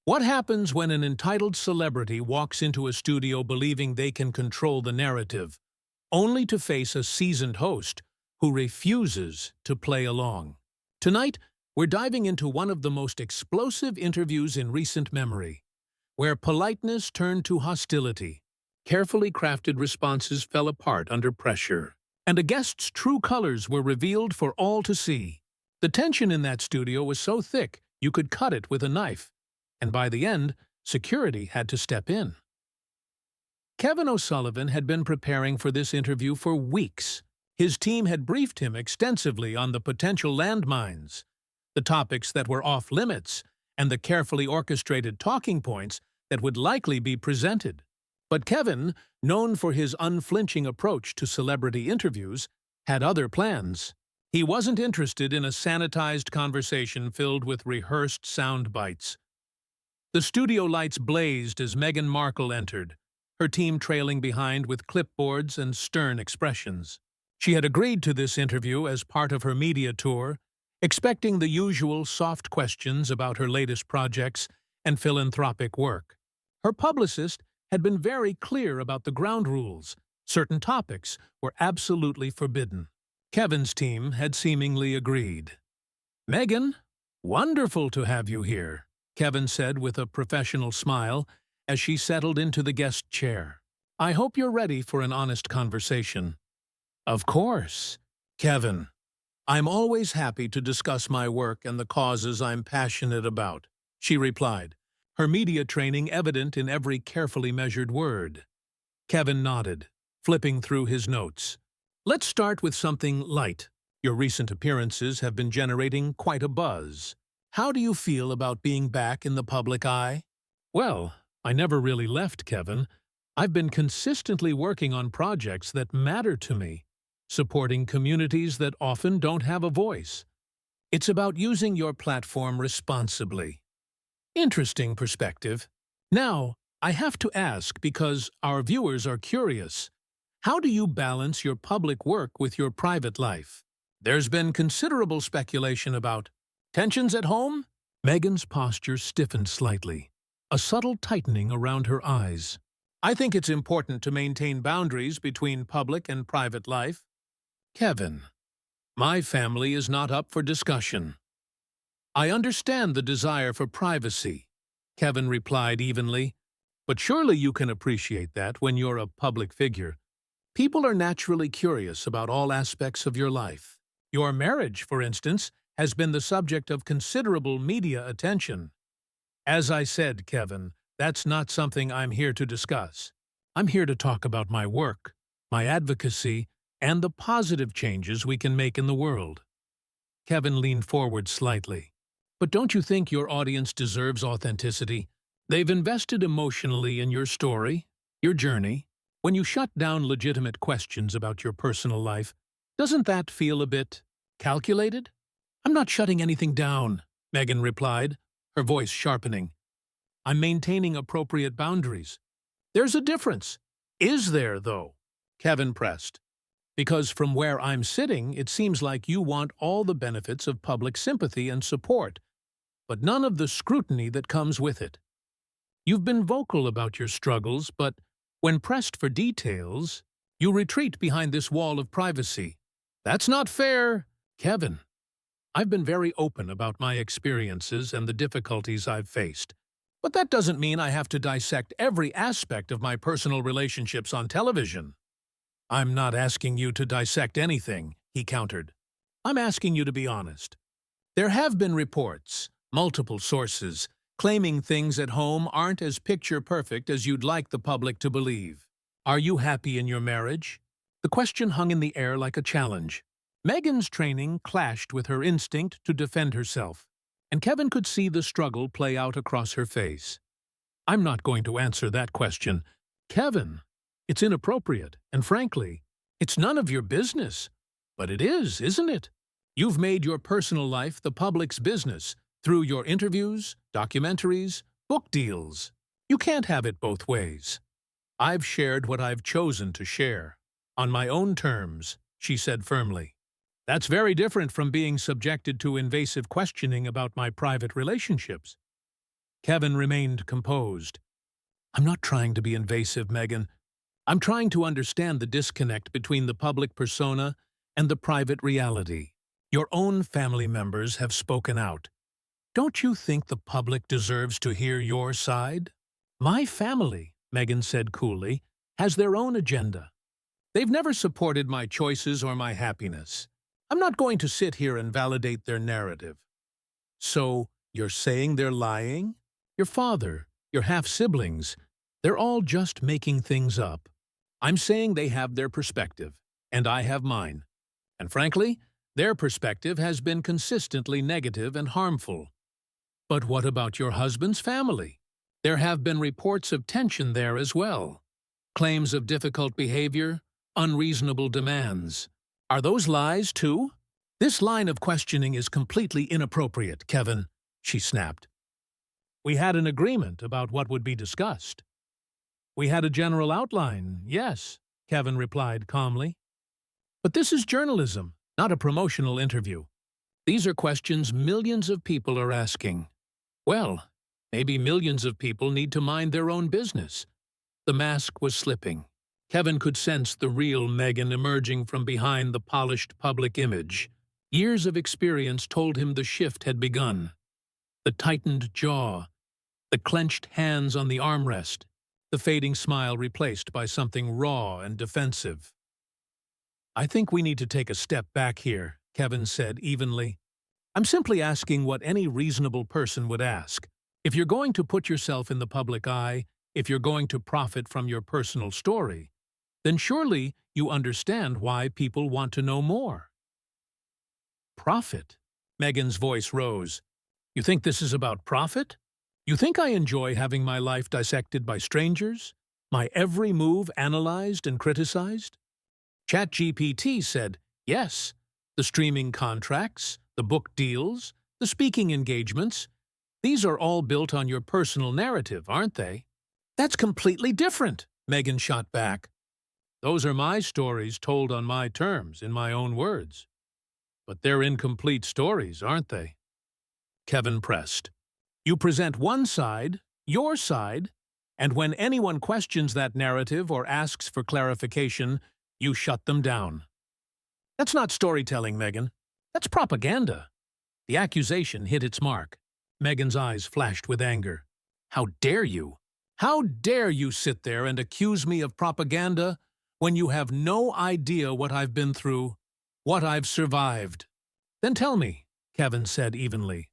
What happens when an entitled celebrity walks into a studio believing they can control the narrative, only to face a seasoned host who refuses to play along? Tonight, we're diving into one of the most explosive interviews in recent memory, where politeness turned to hostility, carefully crafted responses fell apart under pressure, and a guest's true colors were revealed for all to see. The tension in that studio was so thick you could cut it with a knife, and by the end, security had to step in. Kevin O'Sullivan had been preparing for this interview for weeks. His team had briefed him extensively on the potential landmines, the topics that were off-limits, and the carefully orchestrated talking points that would likely be presented. But Kevin, known for his unflinching approach to celebrity interviews, had other plans. He wasn't interested in a sanitized conversation filled with rehearsed sound bites. The studio lights blazed as Meghan Markle entered, her team trailing behind with clipboards and stern expressions. She had agreed to this interview as part of her media tour, expecting the usual soft questions about her latest projects and philanthropic work. Her publicist had been very clear about the ground rules. Certain topics were absolutely forbidden. Kevin's team had seemingly agreed. "Meghan, wonderful to have you here," Kevin said with a professional smile as she settled into the guest chair. "I hope you're ready for an honest conversation." "Of course, Kevin. I'm always happy to discuss my work and the causes I'm passionate about," she replied, her media training evident in every carefully measured word. Kevin nodded, flipping through his notes. "Let's start with something light. Your recent appearances have been generating quite a buzz. How do you feel about being back in the public eye?" "Well, I never really left, Kevin. I've been consistently working on projects that matter to me, supporting communities that often don't have a voice. It's about using your platform responsibly." Interesting perspective. Now, I have to ask because our viewers are curious. How do you balance your public work with your private life? There's been considerable speculation about tensions at home. Meghan's posture stiffened slightly, a subtle tightening around her eyes. "I think it's important to maintain boundaries between public and private life. Kevin, my family is not up for discussion." "I understand the desire for privacy," Kevin replied evenly, "but surely you can appreciate that when you're a public figure. People are naturally curious about all aspects of your life. Your marriage, for instance, has been the subject of considerable media attention." "As I said, Kevin, that's not something I'm here to discuss. I'm here to talk about my work, my advocacy, and the positive changes we can make in the world." Kevin leaned forward slightly. "But don't you think your audience deserves authenticity? They've invested emotionally in your story, your journey. When you shut down legitimate questions about your personal life, doesn't that feel a bit calculated?" "I'm not shutting anything down," Meghan replied, her voice sharpening. "I'm maintaining appropriate boundaries." "There's a difference." "Is there, though?" Kevin pressed. "Because from where I'm sitting, it seems like you want all the benefits of public sympathy and support, but none of the scrutiny that comes with it. You've been vocal about your struggles, but when pressed for details, you retreat behind this wall of privacy. That's not fair." "Kevin, I've been very open about my experiences and the difficulties I've faced, but that doesn't mean I have to dissect every aspect of my personal relationships on television." "I'm not asking you to dissect anything," he countered. "I'm asking you to be honest. There have been reports, multiple sources, claiming things at home aren't as picture-perfect as you'd like the public to believe. Are you happy in your marriage?" The question hung in the air like a challenge. Meghan's training clashed with her instinct to defend herself, and Kevin could see the struggle play out across her face. "I'm not going to answer that question." "Kevin, it's inappropriate, and frankly, it's none of your business." "But it is, isn't it? You've made your personal life the public's business through your interviews, documentaries, book deals. You can't have it both ways." "I've shared what I've chosen to share, on my own terms," she said firmly. "That's very different from being subjected to invasive questioning about my private relationships." Kevin remained composed. I'm not trying to be invasive, Meghan. I'm trying to understand the disconnect between the public persona and the private reality. Your own family members have spoken out. Don't you think the public deserves to hear your side? My family, Meghan said coolly, has their own agenda. They've never supported my choices or my happiness. I'm not going to sit here and validate their narrative. So, you're saying they're lying? Your father, your half-siblings, they're all just making things up. I'm saying they have their perspective, and I have mine. And frankly, their perspective has been consistently negative and harmful. But what about your husband's family? There have been reports of tension there as well. Claims of difficult behavior, unreasonable demands. Are those lies too? This line of questioning is completely inappropriate, Kevin, she snapped. We had an agreement about what would be discussed. We had a general outline, yes, Kevin replied calmly. But this is journalism, not a promotional interview. These are questions millions of people are asking. Well, maybe millions of people need to mind their own business. The mask was slipping. Kevin could sense the real Meghan emerging from behind the polished public image. Years of experience told him the shift had begun. The tightened jaw, the clenched hands on the armrest, the fading smile replaced by something raw and defensive. I think we need to take a step back here, Kevin said evenly. I'm simply asking what any reasonable person would ask. If you're going to put yourself in the public eye, if you're going to profit from your personal story, then surely you understand why people want to know more. Profit? Meghan's voice rose. You think this is about profit? You think I enjoy having my life dissected by strangers? My every move analyzed and criticized? ChatGPT said, yes, the streaming contracts, the book deals, the speaking engagements, these are all built on your personal narrative, aren't they? That's completely different, Meghan shot back. Those are my stories told on my terms, in my own words. But they're incomplete stories, aren't they? Kevin pressed. You present one side, your side, and when anyone questions that narrative or asks for clarification, you shut them down. That's not storytelling, Meghan. That's propaganda. The accusation hit its mark. Meghan's eyes flashed with anger. How dare you? How dare you sit there and accuse me of propaganda when you have no idea what I've been through, what I've survived? Then tell me, Kevin said evenly.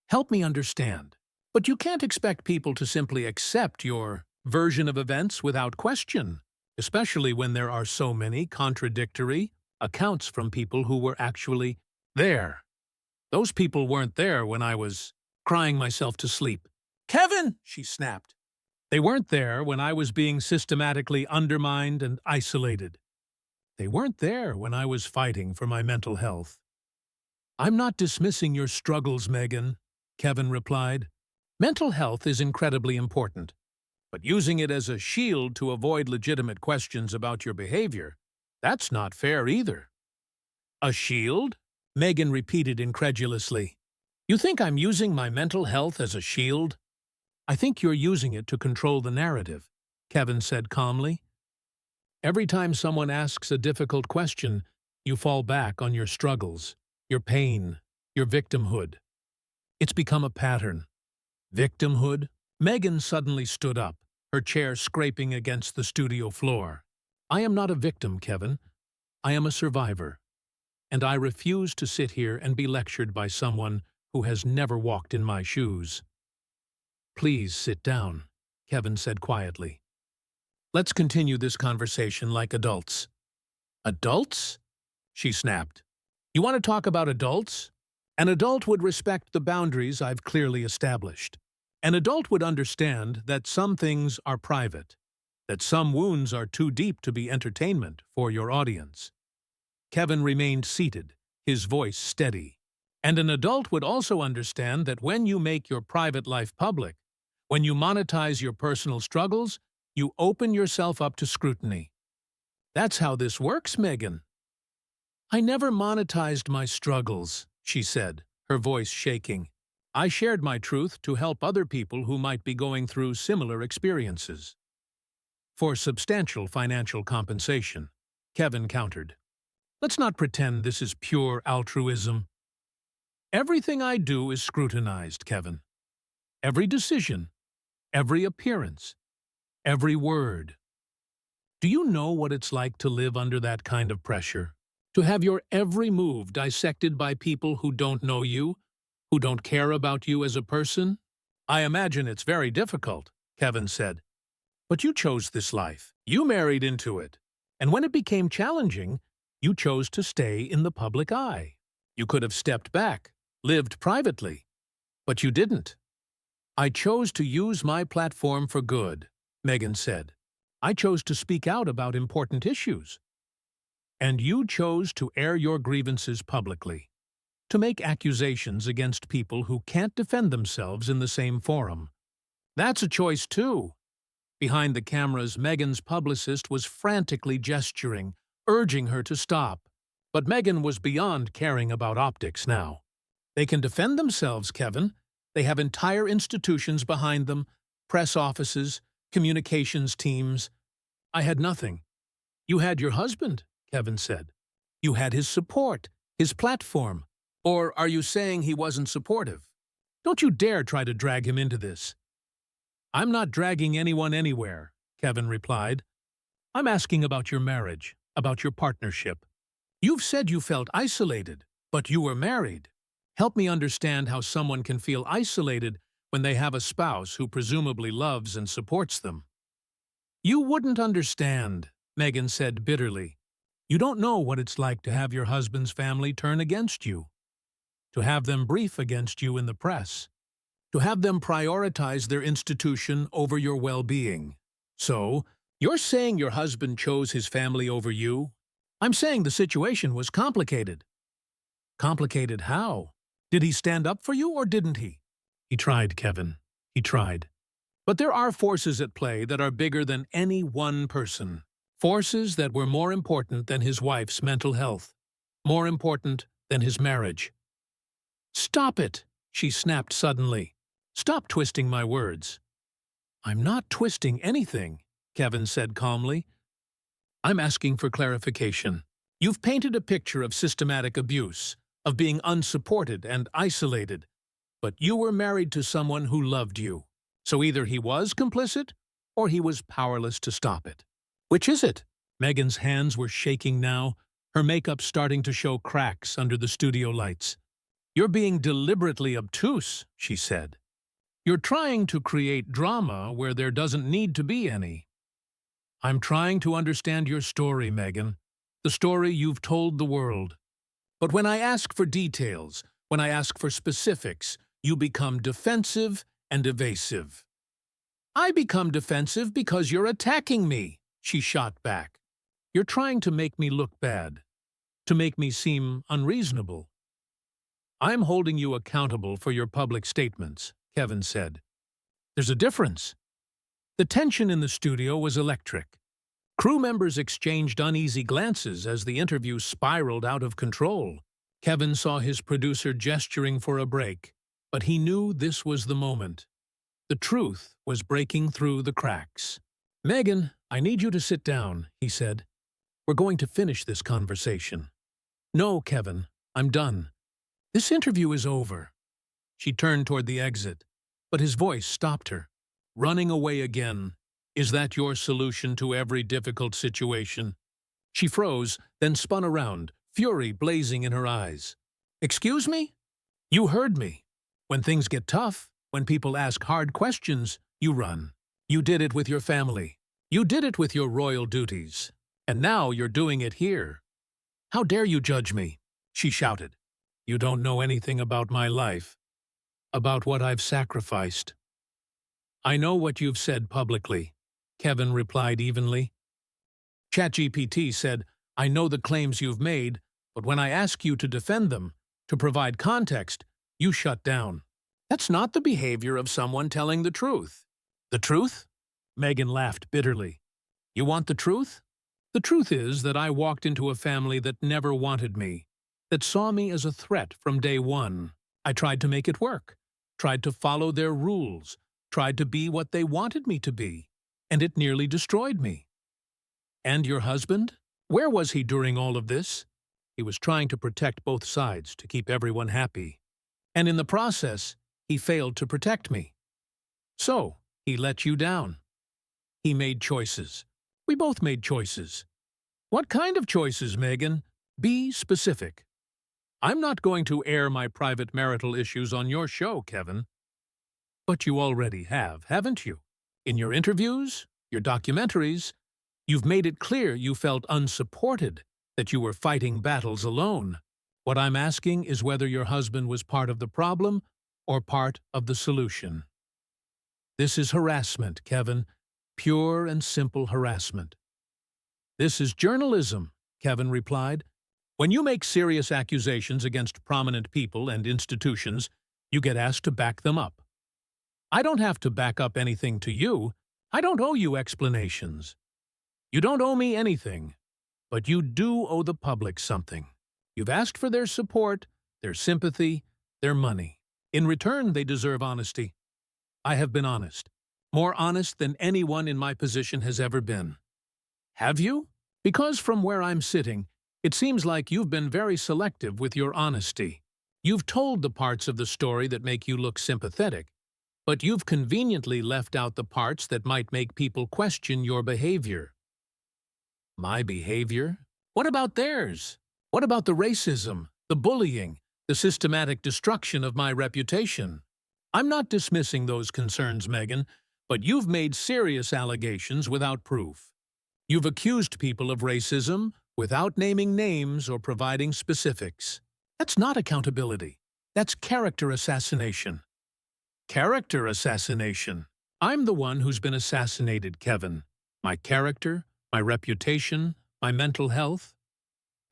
Help me understand. But you can't expect people to simply accept your version of events without question, especially when there are so many contradictory accounts from people who were actually there. Those people weren't there when I was crying myself to sleep. Kevin, she snapped. They weren't there when I was being systematically undermined and isolated. They weren't there when I was fighting for my mental health. I'm not dismissing your struggles, Meghan, Kevin replied. Mental health is incredibly important, but using it as a shield to avoid legitimate questions about your behavior, that's not fair either. A shield? Meghan repeated incredulously. You think I'm using my mental health as a shield? I think you're using it to control the narrative, Kevin said calmly. Every time someone asks a difficult question, you fall back on your struggles, your pain, your victimhood. It's become a pattern. Victimhood? Meghan suddenly stood up, her chair scraping against the studio floor. I am not a victim, Kevin. I am a survivor. And I refuse to sit here and be lectured by someone who has never walked in my shoes. Please sit down, Kevin said quietly. Let's continue this conversation like adults. Adults? She snapped. You want to talk about adults? An adult would respect the boundaries I've clearly established. An adult would understand that some things are private, that some wounds are too deep to be entertainment for your audience. Kevin remained seated, his voice steady. And an adult would also understand that when you make your private life public, when you monetize your personal struggles, you open yourself up to scrutiny. That's how this works, Meghan. I never monetized my struggles, she said, her voice shaking. I shared my truth to help other people who might be going through similar experiences. For substantial financial compensation, Kevin countered. Let's not pretend this is pure altruism. Everything I do is scrutinized, Kevin. Every decision, every appearance, every word. Do you know what it's like to live under that kind of pressure? To have your every move dissected by people who don't know you, who don't care about you as a person? I imagine it's very difficult, Kevin said. But you chose this life. You married into it. And when it became challenging, you chose to stay in the public eye. You could have stepped back, lived privately. But you didn't. I chose to use my platform for good, Meghan said. I chose to speak out about important issues. And you chose to air your grievances publicly, to make accusations against people who can't defend themselves in the same forum. That's a choice, too. Behind the cameras, Meghan's publicist was frantically gesturing, urging her to stop. But Meghan was beyond caring about optics now. They can defend themselves, Kevin. They have entire institutions behind them, press offices, communications teams. I had nothing. You had your husband, Kevin said. You had his support, his platform. Or are you saying he wasn't supportive? Don't you dare try to drag him into this. I'm not dragging anyone anywhere, Kevin replied. I'm asking about your marriage, about your partnership. You've said you felt isolated, but you were married. Help me understand how someone can feel isolated when they have a spouse who presumably loves and supports them. You wouldn't understand, Meghan said bitterly. You don't know what it's like to have your husband's family turn against you, to have them brief against you in the press, to have them prioritize their institution over your well-being. So, you're saying your husband chose his family over you? I'm saying the situation was complicated. Complicated how? Did he stand up for you or didn't he? He tried, Kevin. He tried. But there are forces at play that are bigger than any one person. Forces that were more important than his wife's mental health. More important than his marriage. Stop it, she snapped suddenly. Stop twisting my words. I'm not twisting anything, Kevin said calmly. I'm asking for clarification. You've painted a picture of systematic abuse, of being unsupported and isolated. But you were married to someone who loved you. So either he was complicit, or he was powerless to stop it. Which is it? Meghan's hands were shaking now, her makeup starting to show cracks under the studio lights. You're being deliberately obtuse, she said. You're trying to create drama where there doesn't need to be any. I'm trying to understand your story, Meghan, the story you've told the world. But when I ask for details, when I ask for specifics, you become defensive and evasive. I become defensive because you're attacking me, she shot back. You're trying to make me look bad, to make me seem unreasonable. I'm holding you accountable for your public statements, Kevin said. There's a difference. The tension in the studio was electric. Crew members exchanged uneasy glances as the interview spiraled out of control. Kevin saw his producer gesturing for a break, but he knew this was the moment. The truth was breaking through the cracks. Meghan, I need you to sit down, he said. We're going to finish this conversation. No, Kevin, I'm done. This interview is over. She turned toward the exit, but his voice stopped her. Running away again. Is that your solution to every difficult situation? She froze, then spun around, fury blazing in her eyes. Excuse me? You heard me. When things get tough, when people ask hard questions, you run. You did it with your family. You did it with your royal duties. And now you're doing it here. How dare you judge me? She shouted. You don't know anything about my life, about what I've sacrificed. I know what you've said publicly, Kevin replied evenly. ChatGPT said, I know the claims you've made, but when I ask you to defend them, to provide context, you shut down. That's not the behavior of someone telling the truth. The truth? Meghan laughed bitterly. You want the truth? The truth is that I walked into a family that never wanted me, that saw me as a threat from day one. I tried to make it work. tried to follow their rules, tried to be what they wanted me to be, and it nearly destroyed me. And your husband? Where was he during all of this? He was trying to protect both sides to keep everyone happy. And in the process, he failed to protect me. So, he let you down. He made choices. We both made choices. What kind of choices, Meghan? Be specific. I'm not going to air my private marital issues on your show, Kevin. But you already have, haven't you? In your interviews, your documentaries, you've made it clear you felt unsupported, that you were fighting battles alone. What I'm asking is whether your husband was part of the problem or part of the solution. This is harassment, Kevin. Pure and simple harassment. This is journalism, Kevin replied. When you make serious accusations against prominent people and institutions, you get asked to back them up. I don't have to back up anything to you. I don't owe you explanations. You don't owe me anything, but you do owe the public something. You've asked for their support, their sympathy, their money. In return, they deserve honesty. I have been honest. More honest than anyone in my position has ever been. Have you? Because from where I'm sitting, it seems like you've been very selective with your honesty. You've told the parts of the story that make you look sympathetic, but you've conveniently left out the parts that might make people question your behavior. My behavior? What about theirs? What about the racism, the bullying, the systematic destruction of my reputation? I'm not dismissing those concerns, Meghan, but you've made serious allegations without proof. You've accused people of racism without naming names or providing specifics. That's not accountability. That's character assassination. Character assassination. I'm the one who's been assassinated, Kevin. My character, my reputation, my mental health.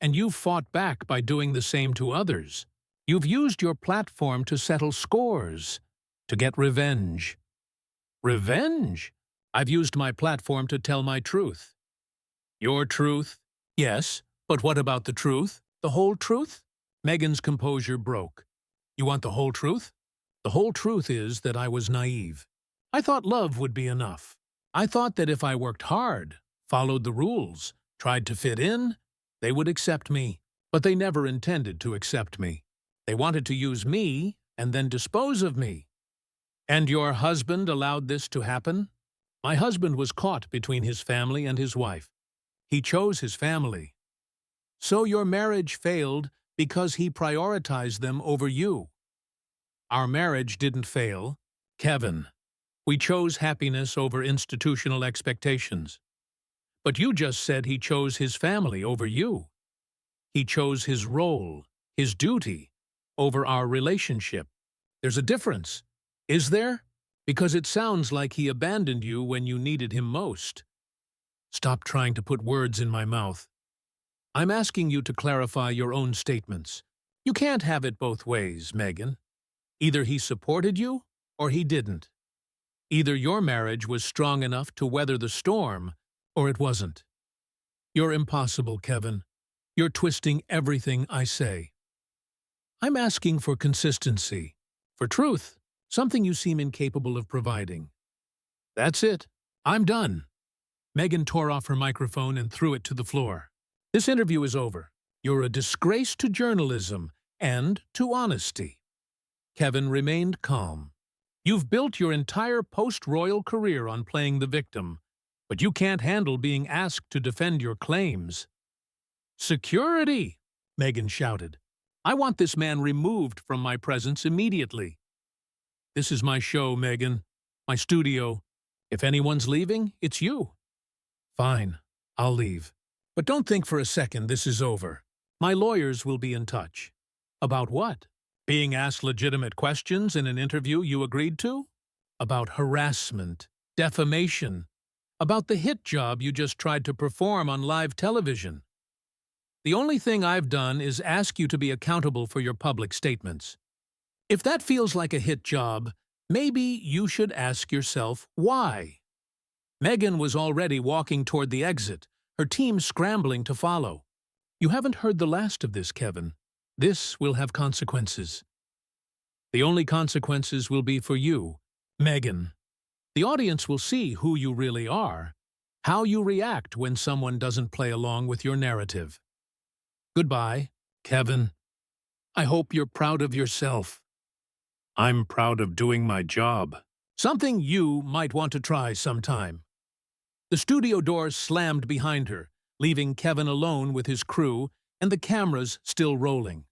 And you've fought back by doing the same to others. You've used your platform to settle scores, to get revenge. Revenge? I've used my platform to tell my truth. Your truth? Yes, but what about the truth? The whole truth? Meghan's composure broke. You want the whole truth? The whole truth is that I was naive. I thought love would be enough. I thought that if I worked hard, followed the rules, tried to fit in, they would accept me. But they never intended to accept me. They wanted to use me and then dispose of me. And your husband allowed this to happen? My husband was caught between his family and his wife. He chose his family. So your marriage failed because he prioritized them over you. Our marriage didn't fail. Kevin, we chose happiness over institutional expectations. But you just said he chose his family over you. He chose his role, his duty, over our relationship. There's a difference. Is there? Because it sounds like he abandoned you when you needed him most. Stop trying to put words in my mouth. I'm asking you to clarify your own statements. You can't have it both ways, Meghan. Either he supported you, or he didn't. Either your marriage was strong enough to weather the storm, or it wasn't. You're impossible, Kevin. You're twisting everything I say. I'm asking for consistency, for truth, something you seem incapable of providing. That's it. I'm done. Meghan tore off her microphone and threw it to the floor. This interview is over. You're a disgrace to journalism and to honesty. Kevin remained calm. You've built your entire post-royal career on playing the victim, but you can't handle being asked to defend your claims. Security! Meghan shouted. I want this man removed from my presence immediately. This is my show, Meghan. My studio. If anyone's leaving, it's you. Fine, I'll leave. But don't think for a second this is over. My lawyers will be in touch. About what? Being asked legitimate questions in an interview you agreed to? About harassment, defamation, about the hit job you just tried to perform on live television. The only thing I've done is ask you to be accountable for your public statements. If that feels like a hit job, maybe you should ask yourself why. Meghan was already walking toward the exit, her team scrambling to follow. You haven't heard the last of this, Kevin. This will have consequences. The only consequences will be for you, Meghan. The audience will see who you really are, how you react when someone doesn't play along with your narrative. Goodbye, Kevin. I hope you're proud of yourself. I'm proud of doing my job. Something you might want to try sometime. The studio doors slammed behind her, leaving Kevin alone with his crew and the cameras still rolling.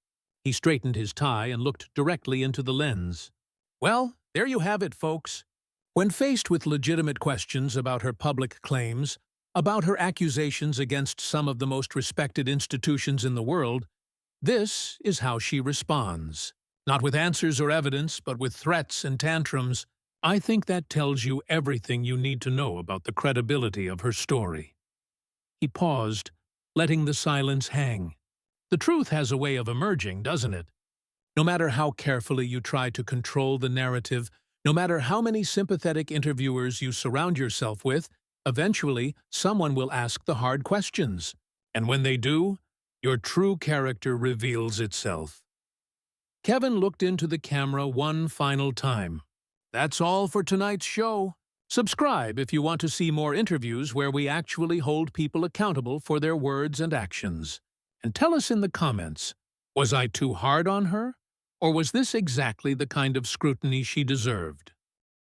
He straightened his tie and looked directly into the lens. Well, there you have it, folks. When faced with legitimate questions about her public claims, about her accusations against some of the most respected institutions in the world, this is how she responds. Not with answers or evidence, but with threats and tantrums. I think that tells you everything you need to know about the credibility of her story. He paused, letting the silence hang. The truth has a way of emerging, doesn't it? No matter how carefully you try to control the narrative, no matter how many sympathetic interviewers you surround yourself with, eventually someone will ask the hard questions. And when they do, your true character reveals itself. Kevin looked into the camera one final time. That's all for tonight's show. Subscribe if you want to see more interviews where we actually hold people accountable for their words and actions. And tell us in the comments, was I too hard on her? Or was this exactly the kind of scrutiny she deserved?